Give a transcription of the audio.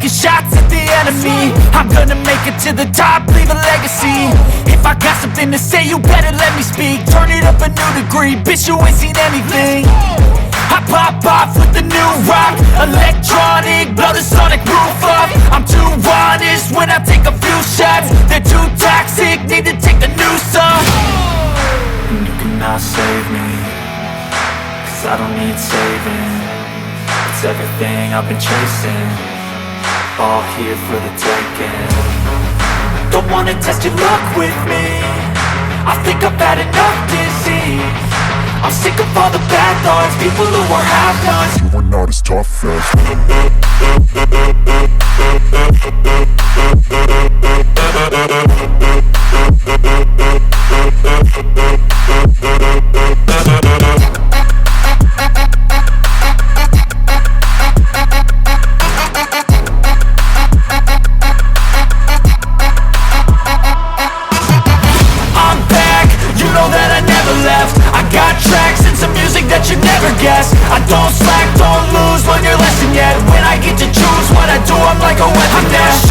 taking shots at the enemy. I'm gonna make it to the top, leave a legacy. If I got something to say, you better let me speak. Turn it up a new degree, bitch, you ain't seen anything. I pop off with the new rock, electronic, blow the sonic roof up. I'm too honest when I take a few shots. They're too toxic, need to take the noose off. And you cannot save me, cause I don't need saving. It's everything I've been chasing, all here for the taking. Don't wanna test your luck with me, I think I've had enough disease. I'm sick of all the bad thoughts, people who are half-nots. You are not as tough as I'm back, you know that I never left. I got tracks and some music that you never guess. I don't slack, don't lose, learn your lesson yet. When I get to choose what I do, I'm like a weapon. I'm never